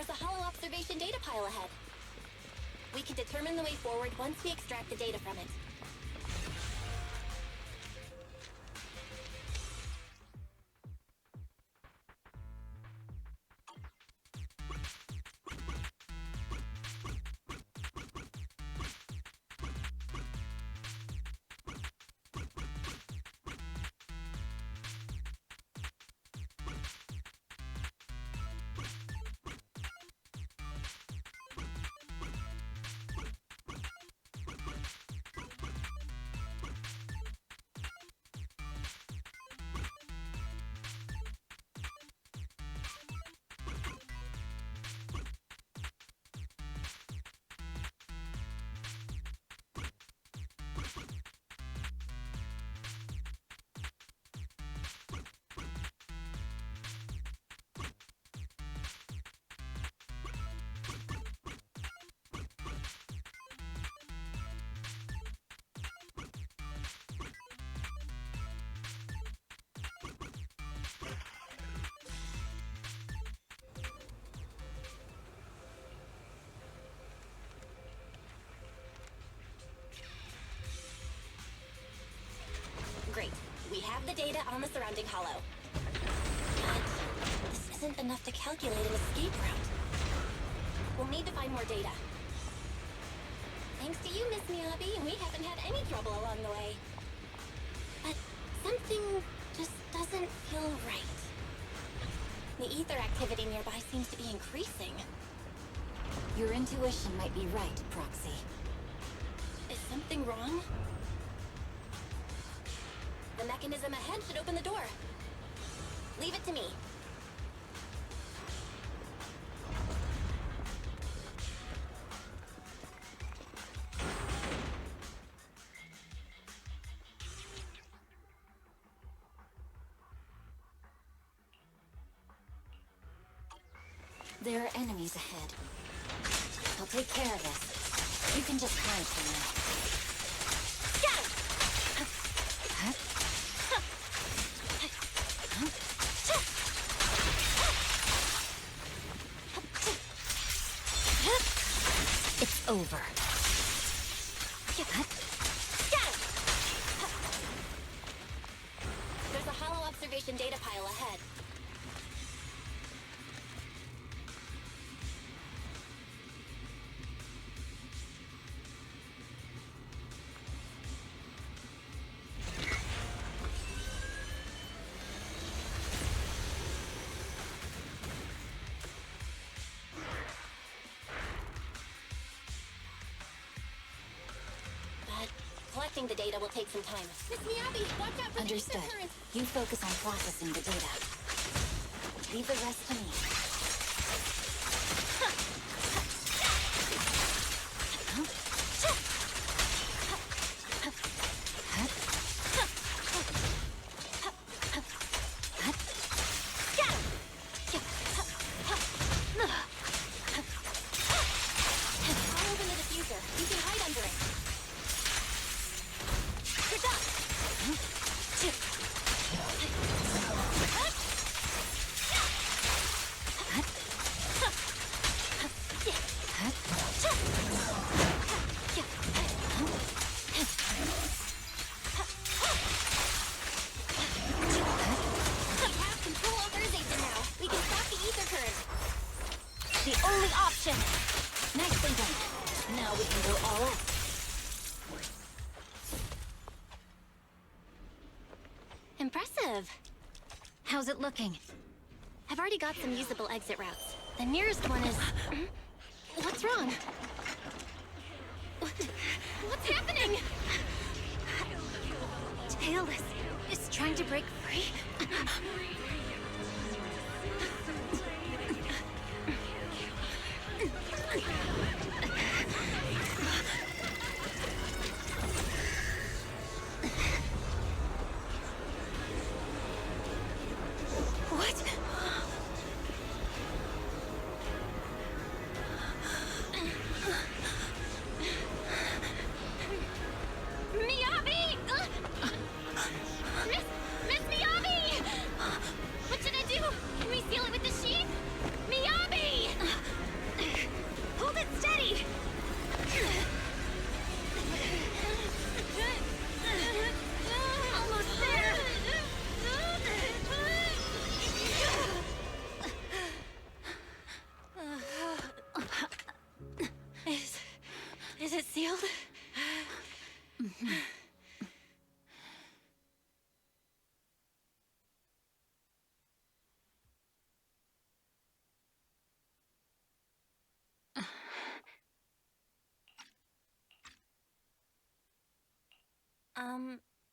There's a hollow observation data pile ahead. We can determine the way forward once we extract the data from it. Great. We have the data on the surrounding hollow. But this isn't enough to calculate an escape route. We'll need to find more data. Thanks to you, Miss Miyabi, we haven't had any trouble along the way. But something just doesn't feel right. The ether activity nearby seems to be increasing. Your intuition might be right, Proxy. Is something wrong? The mechanism ahead should open the door. Leave it to me. There are enemies ahead. I'll take care of this. You can just hide for now. Go! It's over. There's a hollow observation data pile ahead. Collecting the data will take some time. Miss Miyabi, watch out for Understood. the ether currents. You focus on processing the data. Leave the rest to me. I'll open the diffuser. You can hide under it. Good job. We have control authorization now. We can stop the ether current. The only option! Nicely done. Now we can go all out. Impressive. How's it looking? I've already got some usable exit routes. The nearest one is... What's wrong? What's happening? Tailless is trying to break free. What? Miyabi! Miss Miyabi! What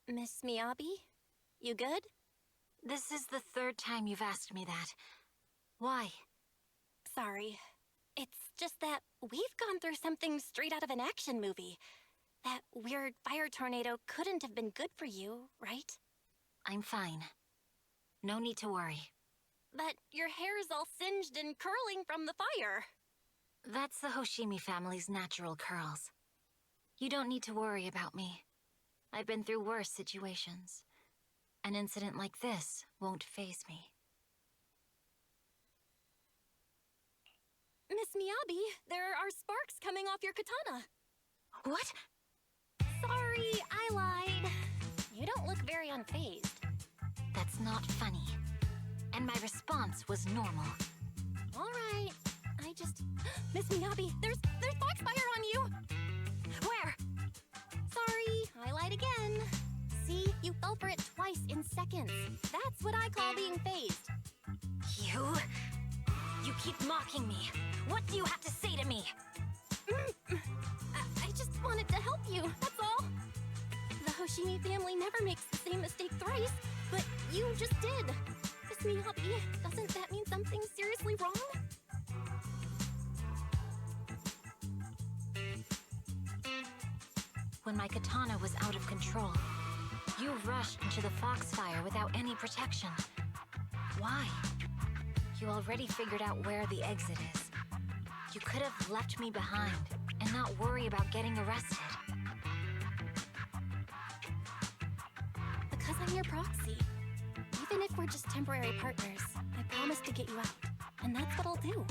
Miss Miyabi? You good? This is the third time you've asked me that. Why? Sorry. It's just that we've gone through something straight out of an action movie. That weird fire tornado couldn't have been good for you, right? I'm fine. No need to worry. But your hair's all singed and curling from the fire. That's the Hoshimi family's natural curls. You don't need to worry about me. I've been through worse situations. An incident like this won't faze me. Miss Miyabi, there are sparks coming off your katana. What? Sorry, I lied. You don't look very unfazed. That's not funny. And my response was normal. All right. I just... Miss Miyabi, there's foxfire on you! Where? Sorry, I lied again. See, you fell for it twice in seconds. That's what I call being phased. You keep mocking me. What do you have to say to me? I just wanted to help you, that's all. The Hoshimi family never makes the same mistake thrice, but you just did. Miss Miyabi, doesn't that mean something seriously wrong? When my katana was out of control, you rushed into the foxfire without any protection. Why? You already figured out where the exit is. You could have left me behind and not worry about getting arrested. Because I'm your proxy. Even if we're just temporary partners, I promise to get you out. And that's what I'll do.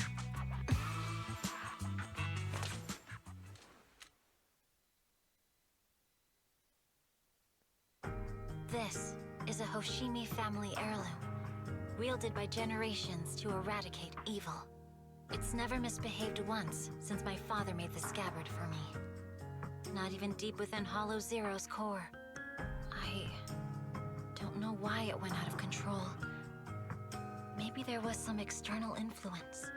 This is a Hoshimi family heirloom, wielded by generations to eradicate evil. It's never misbehaved once since my father made the scabbard for me. Not even deep within Hollow Zero's core. I don't know why it went out of control. Maybe there was some external influence.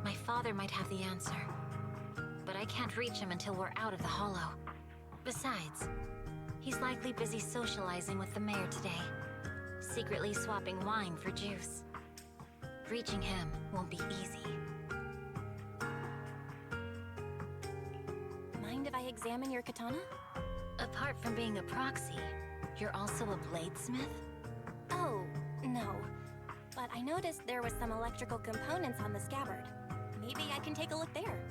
My father might have the answer, but I can't reach him until we're out of the Hollow. Besides, he's likely busy socializing with the mayor today, secretly swapping wine for juice. Reaching him won't be easy. Mind if I examine your katana? Apart from being a proxy, you're also a bladesmith? Oh, no. But I noticed there was some electrical components on the scabbard. Maybe I can take a look there.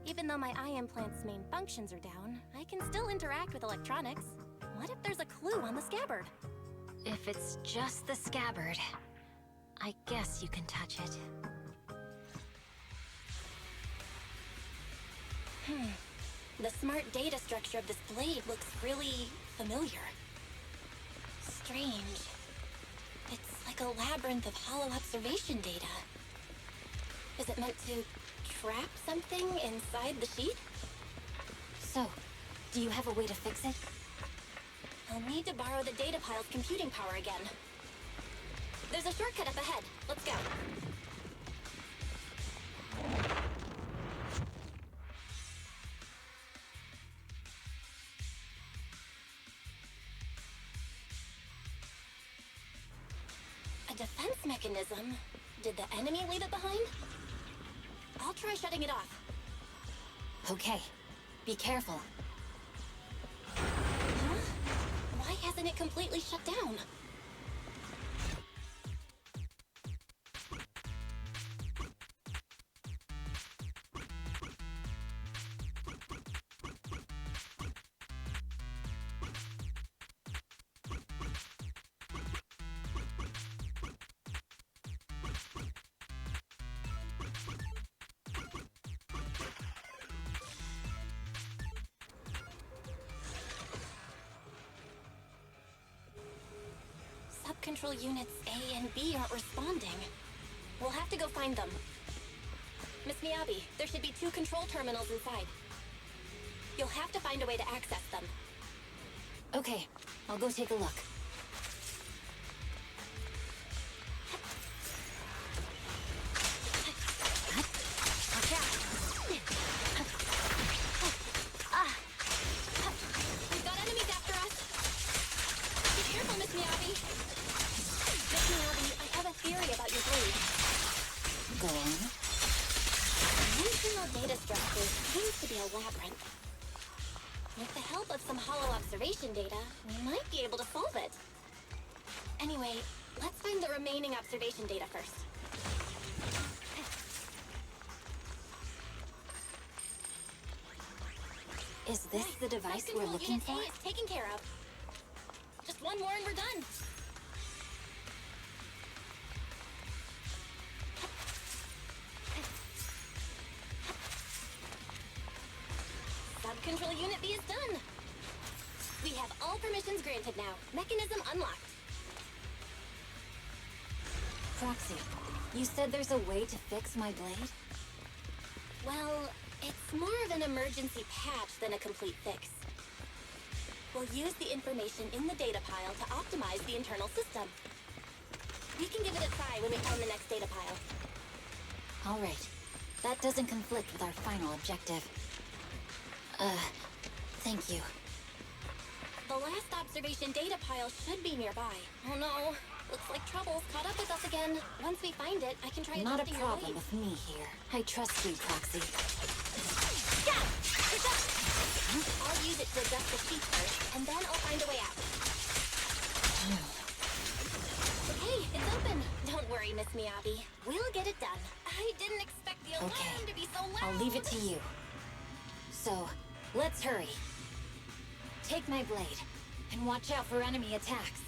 Even though my eye implant's main functions are down, I can still interact with electronics. What if there's a clue on the scabbard? If it's just the scabbard, I guess you can touch it. The smart data structure of this blade looks really familiar. Strange. It's like a labyrinth of hollow observation data. Is it meant to trap something inside the sheet? So, do you have a way to fix it? I'll need to borrow the data pile's computing power again. There's a shortcut up ahead. Let's go. A defense mechanism? Did the enemy leave it behind? I'll try shutting it off. Okay, be careful. Huh? Why hasn't it completely shut down? Control units A and B aren't responding. We'll have to go find them. Miss Miyabi, there should be 2 control terminals inside. You'll have to find a way to access them. Okay, I'll go take a look. Watch out! We've got enemies Go on. The internal data structure seems to be a labyrinth. With the help of some hollow observation data, we might be able to solve it. Anyway, let's find the remaining observation data first. Is this the device we're looking for? Unit A is taken care of. Just one more and we're done. Sub-control Unit B is done. We have all permissions granted now. Mechanism unlocked. Proxy, you said there's a way to fix my blade? Well, it's more of an emergency patch than a complete fix. We'll use the information in the data pile to optimize the internal system. We can give it a try when we find the next data pile. All right. That doesn't conflict with our final objective. Thank you. The last observation data pile should be nearby. Oh no. Looks like trouble's caught up with us again. Once we find it, I can try Not a adjusting your problem blade. with me here. I trust you, Proxy. Yeah! It's up! I'll use it to adjust the sheet first, and then I'll find a way out. Okay, it's open. Don't worry, Miss Miyabi. We'll get it done. I didn't expect the alarm to be so loud. I'll leave it to you. So, let's hurry. Take my blade, and watch out for enemy attacks.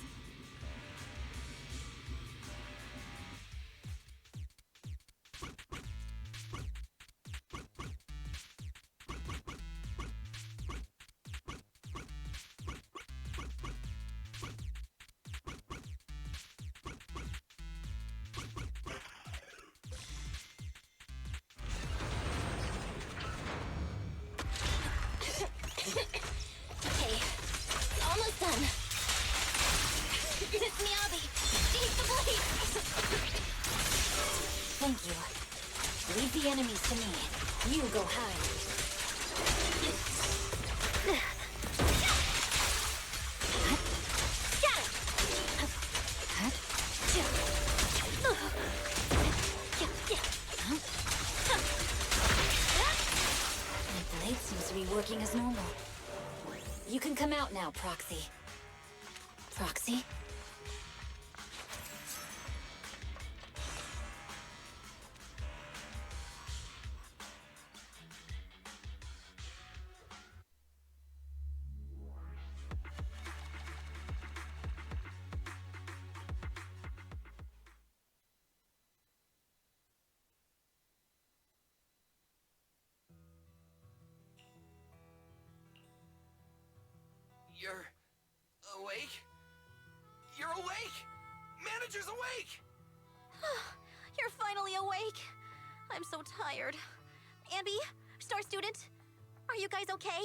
Okay, almost done. Miss Miyabi, take the blade! Thank you. Leave the enemies to me. You go hide. Got it! My blade seems to be working as normal. You can come out now, Proxy. Proxy? You're awake? You're awake! Manager's awake! You're finally awake. I'm so tired. Ambi, Star Student, are you guys okay?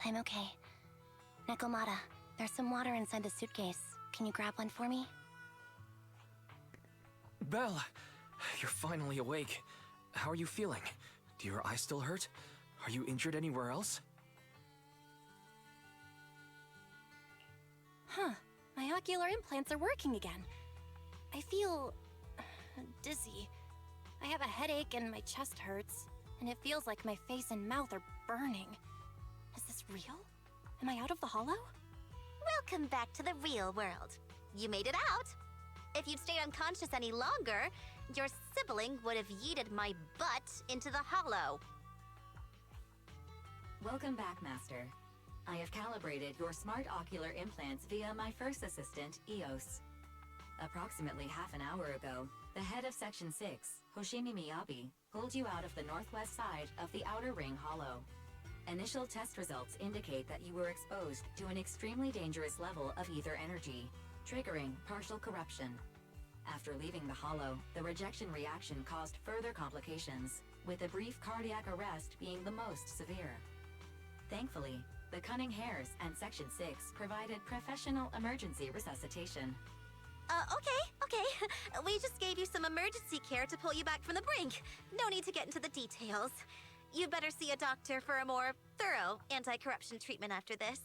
I'm okay. Nekomata, there's some water inside the suitcase. Can you grab one for me? Belle, you're finally awake. How are you feeling? Do your eyes still hurt? Are you injured anywhere else? Huh. My ocular implants are working again. I feel dizzy. I have a headache and my chest hurts. And it feels like my face and mouth are burning. Is this real? Am I out of the hollow? Welcome back to the real world. You made it out. If you'd stayed unconscious any longer, your sibling would have yeeted my butt into the hollow. Welcome back, Master. I have calibrated your smart ocular implants via my first assistant, EOS. Approximately half an hour ago, the head of Section 6, Hoshimi Miyabi, pulled you out of the northwest side of the Outer Ring Hollow. Initial test results indicate that you were exposed to an extremely dangerous level of ether energy, triggering partial corruption. After leaving the hollow, the rejection reaction caused further complications, with a brief cardiac arrest being the most severe. Thankfully, the Cunning Hares and Section 6 provided professional emergency resuscitation. Okay. We just gave you some emergency care to pull you back from the brink. No need to get into the details. You better see a doctor for a more thorough anti-corruption treatment after this.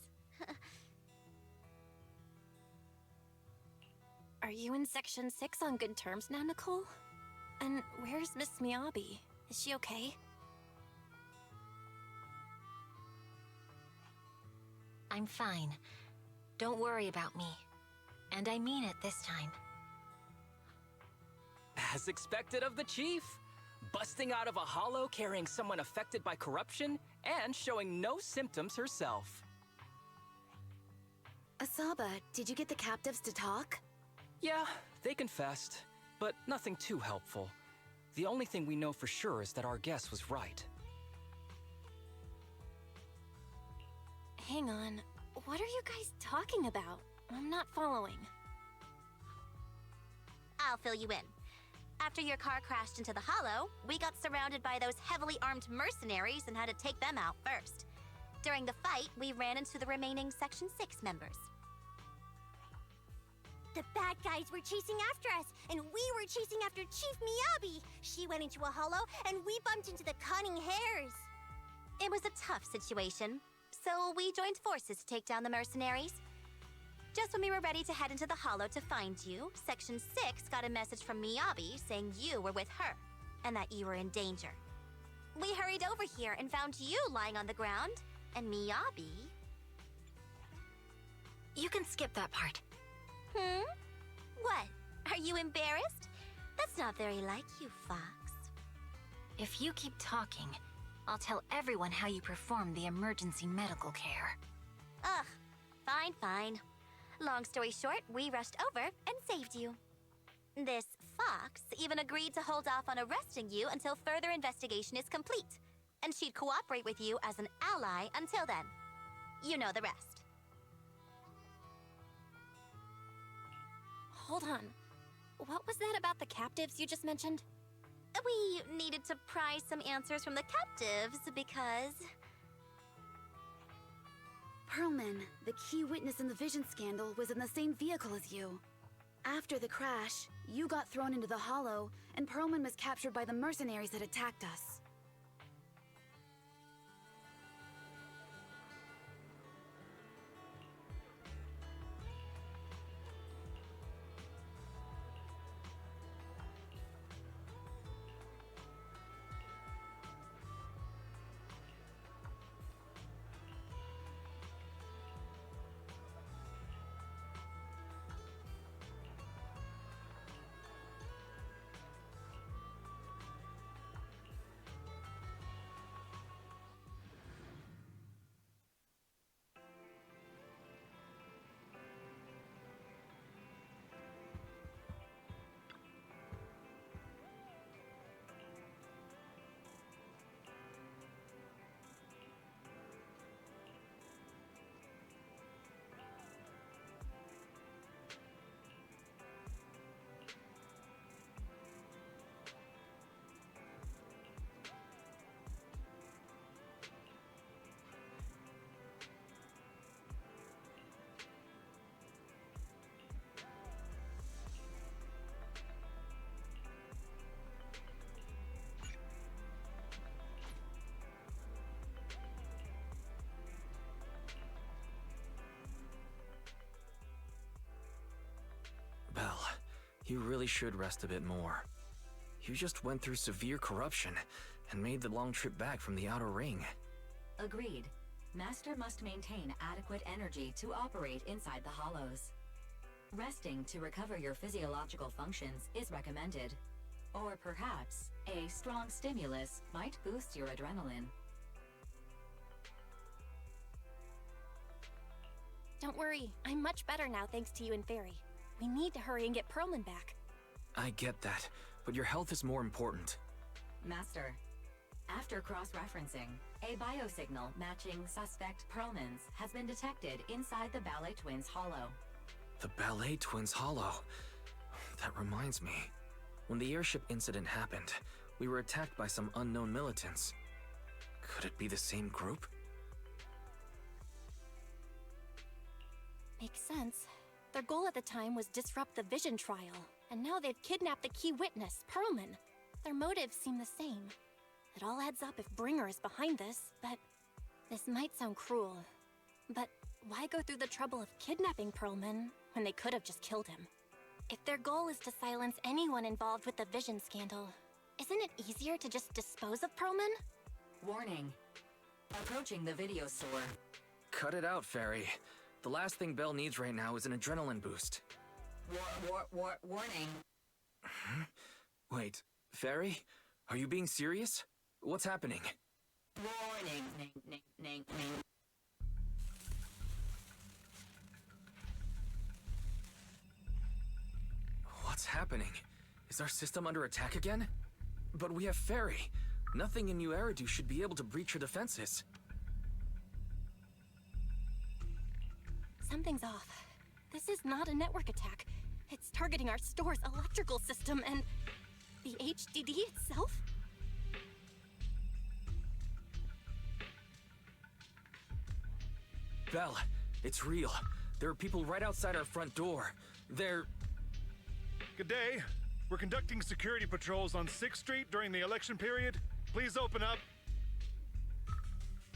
Are you in Section 6 on good terms now, Nicole? And where's Miss Miyabi? Is she okay? I'm fine. Don't worry about me. And I mean it this time. As expected of the chief. Busting out of a hollow carrying someone affected by corruption and showing no symptoms herself. Asaba, did you get the captives to talk? Yeah, they confessed, but nothing too helpful. The only thing we know for sure is that our guess was right. Hang on. What are you guys talking about? I'm not following. I'll fill you in. After your car crashed into the hollow, we got surrounded by those heavily armed mercenaries and had to take them out first. During the fight, we ran into the remaining Section 6 members. The bad guys were chasing after us, and we were chasing after Chief Miyabi. She went into a hollow, and we bumped into the cunning hares. It was a tough situation, so we joined forces to take down the mercenaries. Just when we were ready to head into the hollow to find you, Section 6 got a message from Miyabi saying you were with her, and that you were in danger. We hurried over here and found you lying on the ground, and Miyabi... You can skip that part. What? Are you embarrassed? That's not very like you, Fox. If you keep talking, I'll tell everyone how you performed the emergency medical care. Ugh, fine. Long story short, we rushed over and saved you. This Fox even agreed to hold off on arresting you until further investigation is complete, and she'd cooperate with you as an ally until then. You know the rest. Hold on. What was that about the captives you just mentioned? We needed to pry some answers from the captives because... Perlman, the key witness in the Vision scandal, was in the same vehicle as you. After the crash, you got thrown into the hollow, and Perlman was captured by the mercenaries that attacked us. Belle, you really should rest a bit more. You just went through severe corruption and made the long trip back from the outer ring. Agreed. Master must maintain adequate energy to operate inside the hollows. Resting to recover your physiological functions is recommended. Or perhaps, a strong stimulus might boost your adrenaline. Don't worry, I'm much better now thanks to you and Fairy. We need to hurry and get Perlman back. I get that, but your health is more important. Master, after cross-referencing, a biosignal matching suspect Perlman's has been detected inside the Ballet Twins hollow. The Ballet Twins hollow. That reminds me. When the airship incident happened, we were attacked by some unknown militants. Could it be the same group? Makes sense. Their goal at the time was disrupt the Vision trial, and now they've kidnapped the key witness, Perlman. Their motives seem the same. It all adds up if Bringer is behind this, but... This might sound cruel, but why go through the trouble of kidnapping Perlman when they could have just killed him? If their goal is to silence anyone involved with the vision scandal, isn't it easier to just dispose of Perlman? Warning. Approaching the video store. Cut it out, Fairy. The last thing Belle needs right now is an adrenaline boost. Warning. Wait, Fairy? Are you being serious? What's happening? Warning. What's happening? Is our system under attack again? But we have Fairy. Nothing in New Eridu should be able to breach her defenses. Something's off. This is not a network attack. It's targeting our store's electrical system and the HDD itself? Belle, it's real. There are people right outside our front door. They're... Good day. We're conducting security patrols on 6th Street during the election period. Please open up.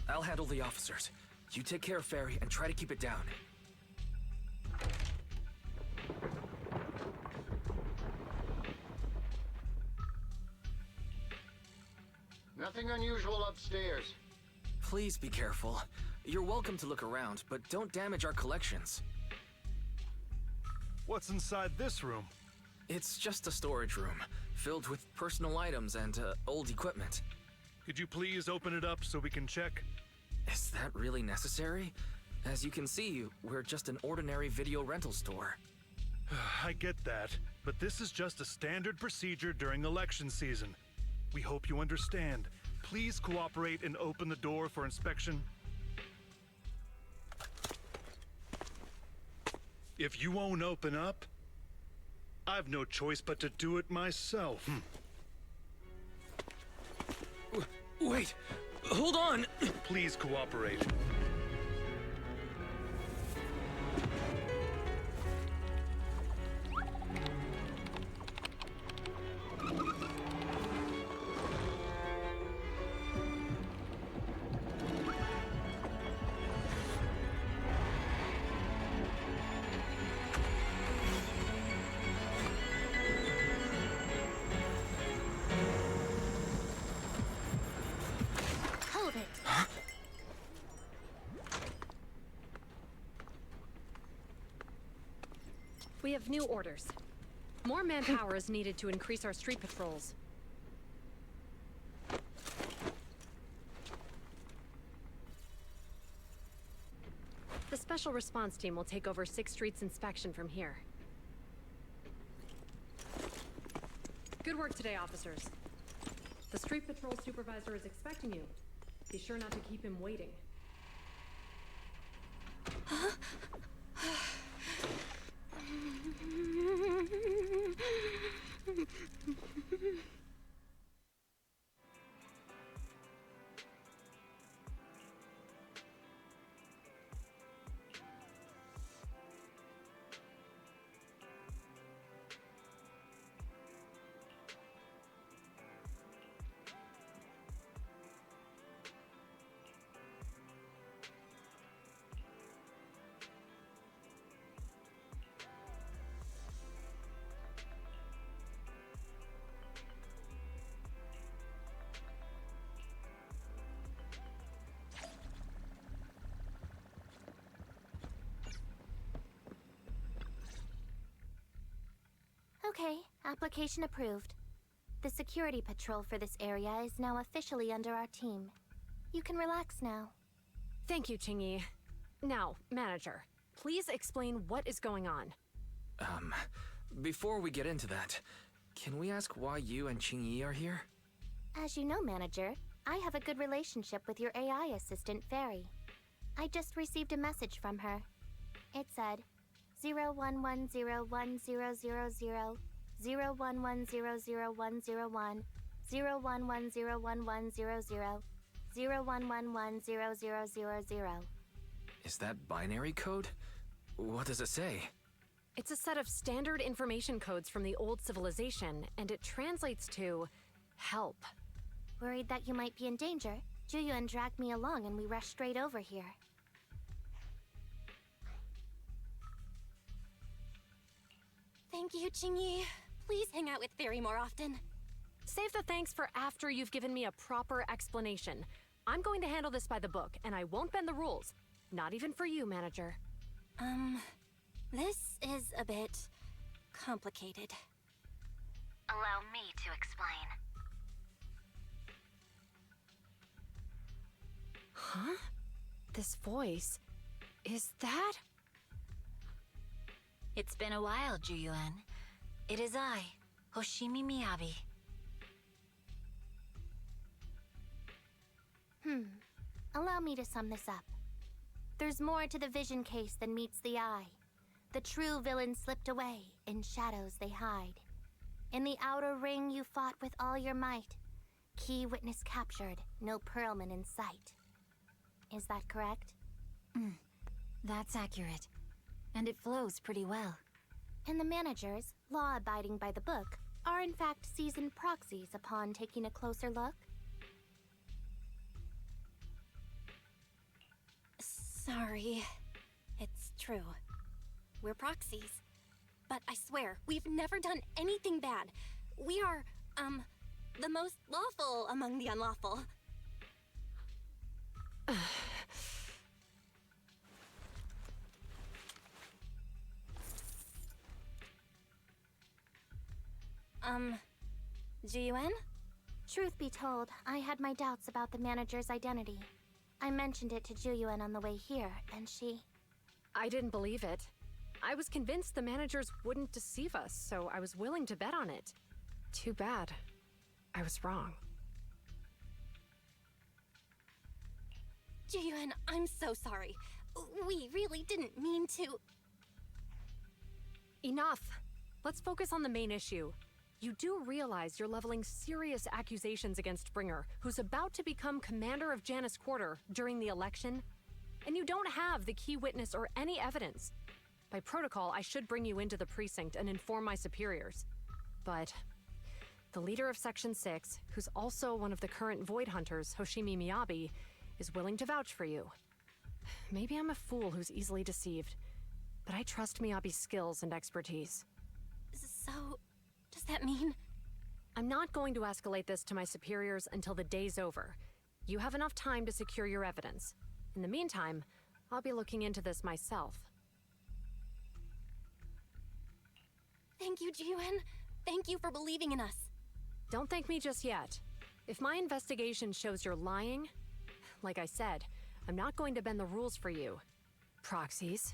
I'll handle the officers. You take care of Fairy and try to keep it down. Nothing unusual upstairs. Please be careful. You're welcome to look around, but don't damage our collections. What's inside this room? It's just a storage room, filled with personal items and old equipment. Could you please open it up so we can check? Is that really necessary? As you can see, we're just an ordinary video rental store. I get that, but this is just a standard procedure during election season. We hope you understand. Please cooperate and open the door for inspection. If you won't open up, I've no choice but to do it myself. Wait! Hold on! Please cooperate. Hold it. We have new orders. More manpower is needed to increase our street patrols. The Special Response Team will take over 6th Street's inspection from here. Good work today, officers. The street patrol supervisor is expecting you. Be sure not to keep him waiting. Okay, application approved. The security patrol for this area is now officially under our team. You can relax now. Thank you, Qingyi. Now, manager, please explain what is going on. Before we get into that, can we ask why you and Qingyi are here? As you know, manager, I have a good relationship with your AI assistant, Fairy. I just received a message from her. It said, 01101000, 01100101, 01101100, 01110000. Is that binary code? What does it say? It's a set of standard information codes from the old civilization, and it translates to help. Worried that you might be in danger, Juyun dragged me along and we rushed straight over here. Thank you, Jingyi. Please hang out with Fairy more often. Save the thanks for after you've given me a proper explanation. I'm going to handle this by the book, and I won't bend the rules. Not even for you, manager. This is a bit complicated. Allow me to explain. Huh? This voice... is that... It's been a while, Juyuan. It is I, Hoshimi Miyabi. Allow me to sum this up. There's more to the vision case than meets the eye. The true villain slipped away, in shadows they hide. In the outer ring you fought with all your might. Key witness captured, no Perlman in sight. Is that correct? That's accurate. And it flows pretty well. And the managers, law-abiding by the book, are in fact seasoned proxies upon taking a closer look? Sorry. It's true. We're proxies. But I swear, we've never done anything bad. We are, the most lawful among the unlawful. Jiyuan? Truth be told, I had my doubts about the manager's identity. I mentioned it to Juyuan on the way here, and she... I didn't believe it. I was convinced the managers wouldn't deceive us, so I was willing to bet on it. Too bad. I was wrong. Jiyuan, I'm so sorry. We really didn't mean to... Enough! Let's focus on the main issue. You do realize you're leveling serious accusations against Bringer, who's about to become commander of Janus Quarter during the election? And you don't have the key witness or any evidence. By protocol, I should bring you into the precinct and inform my superiors. But the leader of Section 6, who's also one of the current Void Hunters, Hoshimi Miyabi, is willing to vouch for you. Maybe I'm a fool who's easily deceived, but I trust Miyabi's skills and expertise. So, does that mean... I'm not going to escalate this to my superiors until the day's over. You have enough time to secure your evidence. In the meantime, I'll be looking into this myself. Thank you, Jiyuan. Thank you for believing in us. Don't thank me just yet. If my investigation shows you're lying, like I said, I'm not going to bend the rules for you. Proxies.